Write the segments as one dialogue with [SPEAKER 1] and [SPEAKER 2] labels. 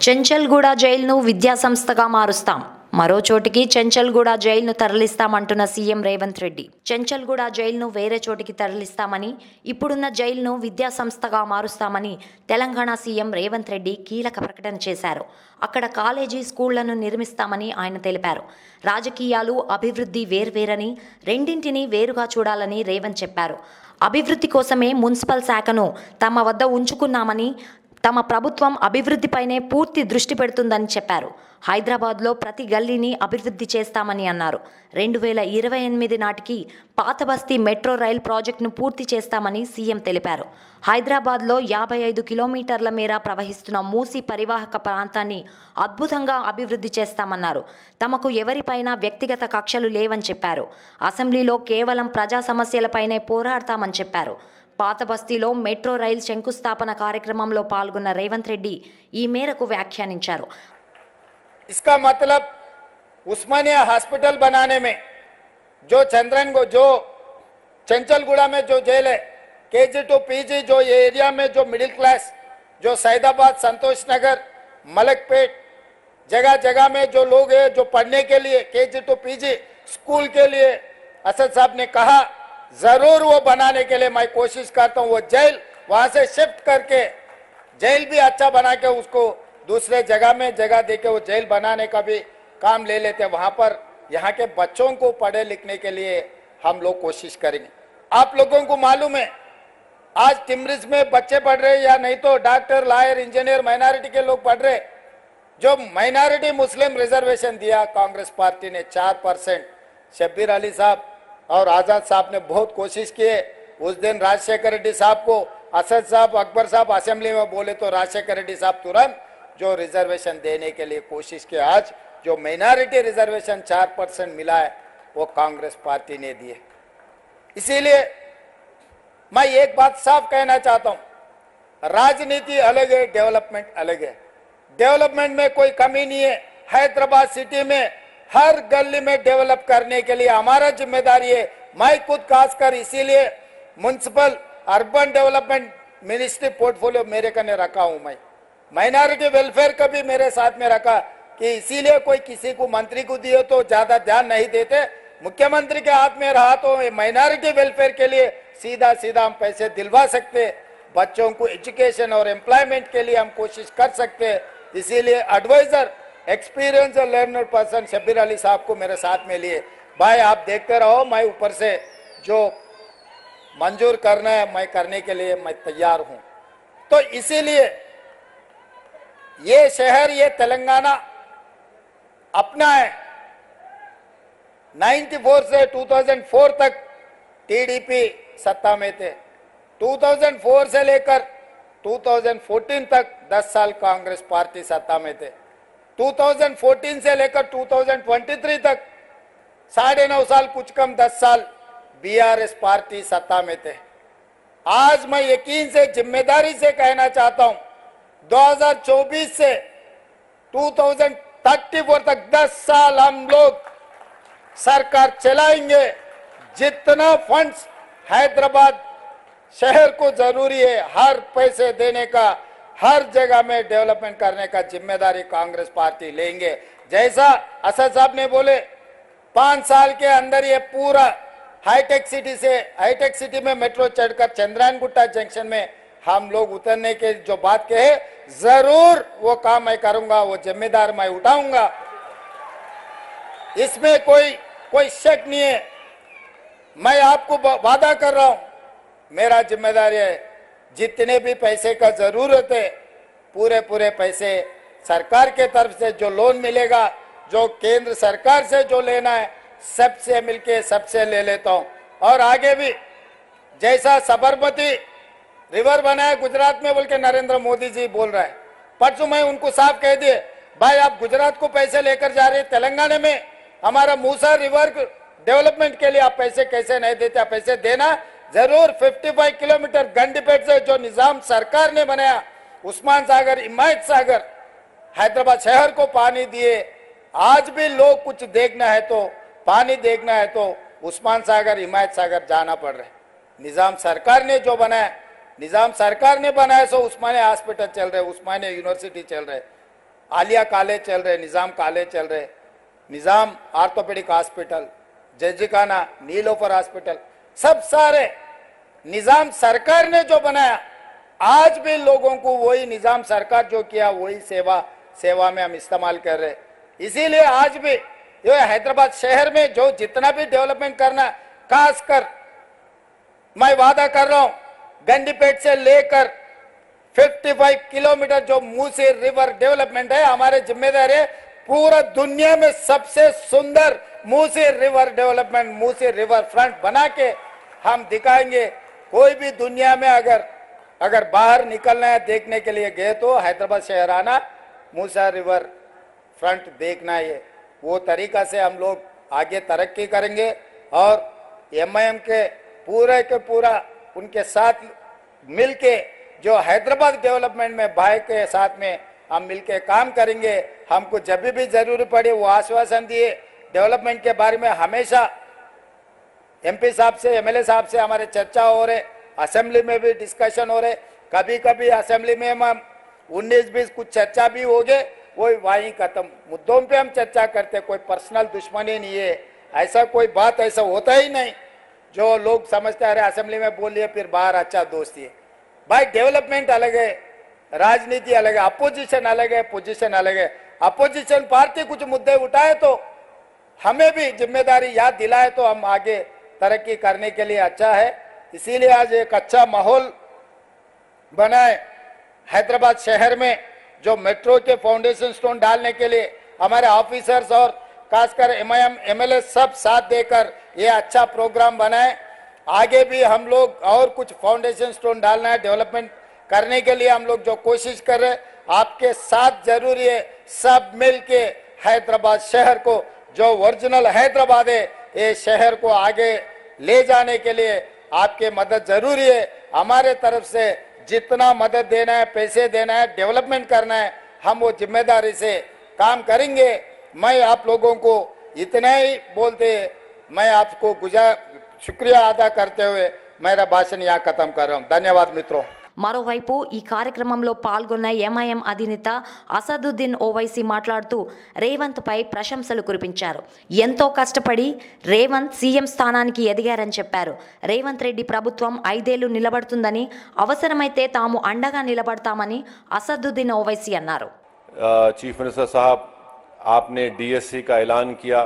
[SPEAKER 1] చెంచల్గూడ జైలును విద్యా సంస్థగా మారుస్తాం. మరో చోటికి చెంచల్గూడ జైలును తరలిస్తామంటున్న సీఎం రేవంత్ రెడ్డి. చెంచల్గూడ జైలును వేరే చోటికి తరలిస్తామని, ఇప్పుడున్న జైలును విద్యా సంస్థగా మారుస్తామని తెలంగాణ సీఎం రేవంత్ రెడ్డి కీలక ప్రకటన చేశారు. అక్కడ కాలేజీ, స్కూళ్లను నిర్మిస్తామని ఆయన తెలిపారు. రాజకీయాలు, అభివృద్ధి వేర్వేరని, రెండింటినీ వేరుగా చూడాలని రేవంత్ చెప్పారు. అభివృద్ధి కోసమే మున్సిపల్ శాఖను తమ వద్ద ఉంచుకున్నామని, తమ ప్రభుత్వం అభివృద్ధిపైనే పూర్తి దృష్టి పెడుతుందని చెప్పారు. హైదరాబాద్లో ప్రతి గల్లీని అభివృద్ధి చేస్తామని అన్నారు. 2028 నాటికి పాత బస్తీ మెట్రో రైల్ ప్రాజెక్టును పూర్తి చేస్తామని సీఎం తెలిపారు. హైదరాబాద్లో 55 కిలోమీటర్ల మేర ప్రవహిస్తున్న మూసీ పరివాహక ప్రాంతాన్ని అద్భుతంగా అభివృద్ధి చేస్తామన్నారు. తమకు ఎవరిపైనా వ్యక్తిగత కక్షలు లేవని చెప్పారు. అసెంబ్లీలో కేవలం ప్రజా సమస్యలపైనే పోరాడతామని చెప్పారు. పాత బస్తీలో మెట్రో రైల్ శంకుస్థాపన కార్యక్రమంలో పాల్గొన్న రేవంత్ రెడ్డి ఈ మేరకు వ్యాఖ్యానించారు.
[SPEAKER 2] इसका मतलब उस्मानिया हॉस्पिटल बनाने में जो चंचलगुड़ा में जो जेल है, केजी टू पीजी, जो ये एरिया में जो मिडिल क्लास, जो सैदाबाद, संतोष नगर, मलकपेट, जगह जगह में जो लोग हैं जो पढ़ने के लिए केजी टू पीजी स्कूल के लिए असद साहब ने कहा जरूर वो बनाने के लिए मैं कोशिश करता हूँ। वो जेल वहां से शिफ्ट करके जेल भी अच्छा बना के उसको दूसरे जगह में जगह देके वो जेल बनाने का भी काम ले लेते। वहां पर यहाँ के बच्चों को पढ़े लिखने के लिए हम लोग कोशिश करेंगे। आप लोगों को मालूम है आज टिमरिस में बच्चे पढ़ रहे या नहीं तो डॉक्टर, लॉयर, इंजीनियर माइनॉरिटी के लोग पढ़ रहे। जो माइनॉरिटी मुस्लिम रिजर्वेशन दिया कांग्रेस पार्टी ने 4%, शब्बीर अली साहब और आजाद साहब ने बहुत कोशिश किए। उस दिन राजशेखर रेड्डी साहब को असद साहब, अकबर साहब असेंबली में बोले तो राजशेखर रेड्डी साहब तुरंत जो रिजर्वेशन देने के लिए कोशिश की। आज जो माइनॉरिटी रिजर्वेशन 4% मिला है वो कांग्रेस पार्टी ने दिए। इसीलिए मैं एक बात साफ कहना चाहता हूं, राजनीति अलग है, डेवलपमेंट अलग है। डेवलपमेंट में कोई कमी नहीं है। हैदराबाद सिटी में हर गली में डेवलप करने के लिए हमारा जिम्मेदारी है। मैं खुद खासकर इसीलिए municipal urban development ministry portfolio मेरे कने रखा हूं। मैं माइनॉरिटी वेलफेयर का भी मेरे साथ में रखा कि इसीलिए कोई किसी को मंत्री को दिए तो ज्यादा ध्यान नहीं देते। मुख्यमंत्री के हाथ में रहा तो माइनॉरिटी वेलफेयर के लिए सीधा सीधा हम पैसे दिलवा सकते, बच्चों को एजुकेशन और एम्प्लॉयमेंट के लिए हम कोशिश कर सकते। इसीलिए एडवाइजर, एक्सपीरियंस और लर्नर पर्सन शब्बीर अली साहब को मेरे साथ में लिए। भाई आप देखते रहो, मैं ऊपर से जो मंजूर करना है मैं करने के लिए मैं तैयार हूं। तो इसीलिए ये शहर, ये तेलंगाना अपना है। 94 से 2004 तक टीडीपी सत्ता में थे। 2004 से लेकर 2014 तक 10 साल कांग्रेस पार्टी सत्ता में थे। 2014 से लेकर 2023 तक 9.5 साल, कुछ कम 10 साल बीआरएस पार्टी सत्ता में थे। आज मैं यकीन से, जिम्मेदारी से कहना चाहता हूं, 2024 से 2034 तक 10 साल हम लोग सरकार चलाएंगे। जितना फंड्स हैदराबाद शहर को जरूरी है, हर पैसे देने का, हर जगह में डेवलपमेंट करने का जिम्मेदारी कांग्रेस पार्टी लेंगे। जैसा असद साहब ने बोले 5 साल के अंदर ये पूरा हाईटेक सिटी में मेट्रो चढ़कर चंद्रायन गुट्टा जंक्शन में हम लोग उतरने के जो बात कहे जरूर वो काम मैं करूंगा, वो जिम्मेदार मैं उठाऊंगा। इसमें कोई शक नहीं है। मैं आपको वादा कर रहा हूं, मेरा जिम्मेदारी है जितने भी पैसे का जरूरत है पूरे पैसे सरकार के तरफ से जो लोन मिलेगा, जो केंद्र सरकार से जो लेना है सबसे मिलके सबसे ले लेता हूं। और आगे भी जैसा साबरमती रिवर बनाया गुजरात में बोल के नरेंद्र मोदी जी बोल रहा है, परसों मैं उनको साफ कह दिए, भाई आप गुजरात को पैसे लेकर जा रहे हैं, तेलंगाना में हमारा मूसा रिवर डेवलपमेंट के लिए आप पैसे कैसे नहीं देते? आप पैसे देना जरूर। 55 किलोमीटर गंडीपेट से जो निजाम सरकार ने बनाया, उस्मान सागर, हिमायत सागर, हैदराबाद शहर को पानी दिए। आज भी लोग कुछ देखना है तो, पानी देखना है तो उस्मान सागर, हिमायत सागर जाना पड़ रहा है। निजाम सरकार ने जो बनाया, निजाम सरकार ने बनाया, सो उस्मानिया हॉस्पिटल चल रहे, उस्मानिया यूनिवर्सिटी चल रहे। आलिया कॉलेज चल रहे, निज़ाम कॉलेज चल रहे, निज़ाम आर्थोपेडिक हॉस्पिटल, जजिकाना, नीलोफर हॉस्पिटल, सब सारे निज़ाम सरकार ने जो बनाया, आज भी लोगों को वही निज़ाम सरकार जो किया वही सेवा में हम इस्तेमाल कर रहे। इसीलिए आज भी ये हैदराबाद शहर में जो जितना भी डेवलपमेंट करना, खासकर मैं वादा कर रहा हूं, गंडीपेट से लेकर 55 किलोमीटर जो मूसी रिवर डेवलपमेंट है, हमारे जिम्मेदारी है। पूरा दुनिया में सबसे सुंदर Musi river development, Musi river front बना के हम दिखाएंगे। कोई भी दुनिया में अगर बाहर निकलना है देखने के लिए गए तो हैदराबाद शहर आना, मूसा रिवर फ्रंट देखना है। वो तरीका से हम लोग आगे तरक्की करेंगे और एमआईएम के पूरा उनके साथ मिलके जो हैदराबाद डेवलपमेंट में भाई के साथ में हम मिलके काम करेंगे। हमको जब भी जरूरी पड़े वो आश्वासन दिए। डेवलपमेंट के बारे में हमेशा एमपी साहब से, एमएलए साहब से हमारे चर्चा हो रहे, असेंबली में भी डिस्कशन हो रहे। कभी कभी असेंबली में हम 19-20 कुछ चर्चा भी हो गए, वही वहीं खत्म। मुद्दों पे हम चर्चा करते, कोई पर्सनल दुश्मनी नहीं है, ऐसा कोई बात ऐसा होता ही नहीं जो लोग समझते हैं असेंबली में बोल लिए फिर बाहर अच्छा दोस्ती है। भाई डेवलपमेंट अलग है, राजनीति अलग है, अपोजिशन अलग है, पोजीशन अलग है। अपोजिशन पार्टी कुछ मुद्दे उठाए तो हमें भी जिम्मेदारी याद दिलाए तो हम आगे तरक्की करने के लिए अच्छा है। इसीलिए आज एक अच्छा माहौल बनाए हैदराबाद शहर में, जो मेट्रो के फाउंडेशन स्टोन डालने के लिए हमारे ऑफिसर्स और खासकर एमआईएम एमएलए सब साथ देकर ये अच्छा प्रोग्राम बनाए। आगे भी हम लोग और कुछ फाउंडेशन स्टोन डालना है, डेवलपमेंट करने के लिए हम लोग जो कोशिश कर रहे हैं, आपके साथ जरूरी है। सब मिलके हैदराबाद शहर को, जो ओरिजिनल हैदराबाद है, ये शहर को आगे ले जाने के लिए आपके मदद जरूरी है। हमारे तरफ से जितना मदद देना है, पैसे देना है, डेवलपमेंट करना है, हम वो जिम्मेदारी से काम करेंगे। मैं आप लोगों को इतना ही बोलते, मैं आपको शुक्रिया अदा करते हुए मेरा भाषण यहाँ खत्म कर रहा हूँ। धन्यवाद मित्रों।
[SPEAKER 1] మరోవైపు ఈ కార్యక్రమంలో పాల్గొన్న ఎంఐఎం అధినేత అసదుద్దీన్ ఓవైసీ మాట్లాడుతూ రేవంత్పై ప్రశంసలు కురిపించారు. ఎంతో కష్టపడి రేవంత్ సీఎం స్థానానికి ఎదిగారని చెప్పారు. రేవంత్ రెడ్డి ప్రభుత్వం 5 ఏళ్లు నిలబడుతుందని, అవసరమైతే తాము అండగా నిలబడతామని అసదుద్దీన్ ఓవైసీ అన్నారు.
[SPEAKER 3] चीफ मिनिस्टर साहब, आपने डीएससी का ऐलान किया,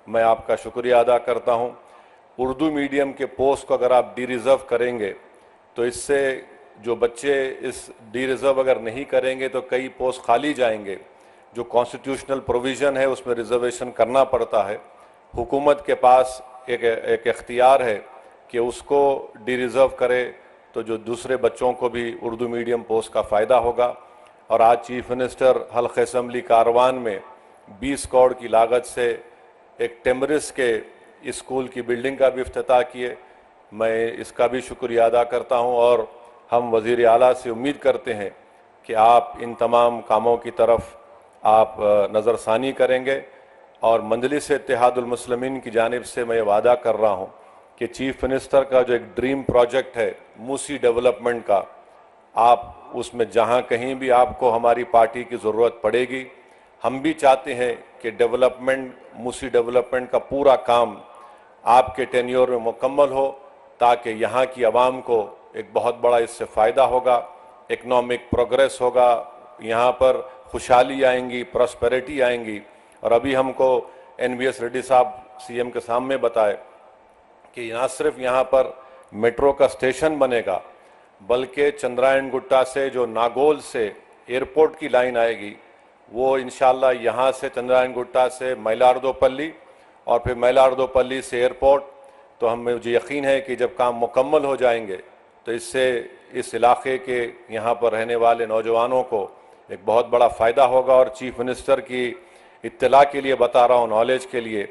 [SPEAKER 3] मैं आपका शुक्रिया अदा करता हूं। उर्दू मीडियम के पोस्ट को अगर आप डी रिज़र्व करेंगे तो इससे जो बच्चे इस डी रिज़र्व अगर नहीं करेंगे तो कई पोस्ट खाली जाएंगे। जो कॉन्स्टिट्यूशनल प्रोविज़न है उसमें रिजर्वेशन करना पड़ता है। हुकूमत के पास एक इख्तियार है कि उसको डी रिज़र्व करे तो जो दूसरे बच्चों को भी उर्दू मीडियम पोस्ट का फ़ायदा होगा। और आज चीफ मिनिस्टर हल्क़ असम्बली कारवान में 20 करोड़ की लागत से एक टेमरिस के स्कूल की बिल्डिंग का भी इफ्तिताह किए। मैं इसका भी शुक्रिया अदा करता हूं और हम वज़ीर आला से उम्मीद करते हैं कि आप इन तमाम कामों की तरफ आप नज़रसानी करेंगे। और मजलिस इत्तेहादुल मुस्लिमीन की जानिब से मैं वादा कर रहा हूं कि चीफ मिनिस्टर का जो एक ड्रीम प्रोजेक्ट है मूसी डेवलपमेंट का, आप उसमें जहां कहीं भी आपको हमारी पार्टी की ज़रूरत पड़ेगी, हम भी चाहते हैं कि डेवलपमेंट, मूसी डेवलपमेंट का पूरा काम आपके टेन्योर में मुकम्मल हो, ताकि यहाँ की आवाम को एक बहुत बड़ा इससे फ़ायदा होगा, इकनॉमिक प्रोग्रेस होगा, यहाँ पर खुशहाली आएंगी, प्रॉस्पेरिटी आएंगी। और अभी हमको NVS रेड्डी साहब CM के सामने बताए कि ना सिर्फ यहाँ पर मेट्रो का स्टेशन बनेगा, बल्कि चंद्रायन गुट्टा से जो नागोल से एयरपोर्ट की लाइन आएगी, वो इंशाल्लाह यहाँ से चंद्रायन गुट्टा से मैलार्दोपल्ली और फिर मैलार्दोपल्ली से एयरपोर्ट। तो हमें मुझे यकीन है कि जब काम मुकम्मल हो जाएंगे तो इससे इस इलाके के यहाँ पर रहने वाले नौजवानों को एक बहुत बड़ा फ़ायदा होगा। और चीफ मिनिस्टर की इत्तला के लिए बता रहा हूँ, नॉलेज के लिए,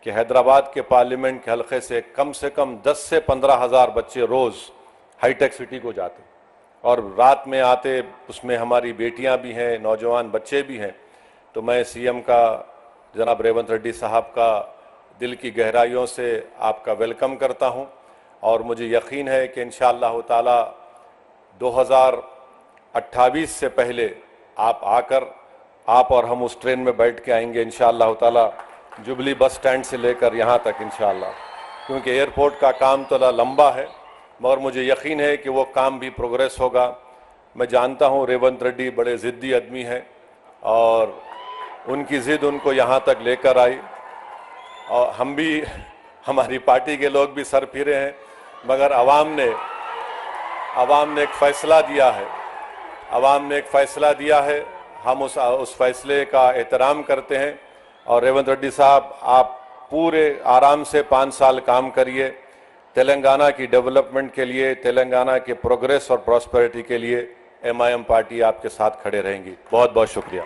[SPEAKER 3] कि हैदराबाद के पार्लियामेंट के हलक़े से कम 10 से 15 हज़ार बच्चे रोज़ हाईटेक सिटी को जाते और रात में आते, उसमें हमारी बेटियां भी हैं, नौजवान बच्चे भी हैं। तो मैं CM का, जनाब रेवंत रेड्डी साहब का दिल की गहराइयों से आपका वेलकम करता हूं और मुझे यकीन है कि इंशाअल्लाह ताला 2028 से पहले आप आकर आप और हम उस ट्रेन में बैठ के आएंगे इंशाअल्लाह ताला, जुबली बस स्टैंड से लेकर यहाँ तक इंशाअल्लाह, क्योंकि एयरपोर्ट का काम थोड़ा लंबा है मगर मुझे यकीन है कि वो काम भी प्रोग्रेस होगा। मैं जानता हूँ रेवंत रेड्डी बड़े ज़िद्दी आदमी हैं और उनकी ज़िद उनको यहाँ तक लेकर आई, और हम भी, हमारी पार्टी के लोग भी सर फिरे हैं, मगर अवाम ने एक फ़ैसला दिया है, अवाम ने एक फ़ैसला दिया है, हम उस फैसले का एहतराम करते हैं। और रेवंत रेड्डी साहब, आप पूरे आराम से 5 साल काम करिए, तेलंगाना की डेवलपमेंट के लिए, तेलंगाना के प्रोग्रेस और प्रॉस्पेरिटी के लिए MIM पार्टी आपके साथ खड़े रहेंगी। बहुत बहुत शुक्रिया।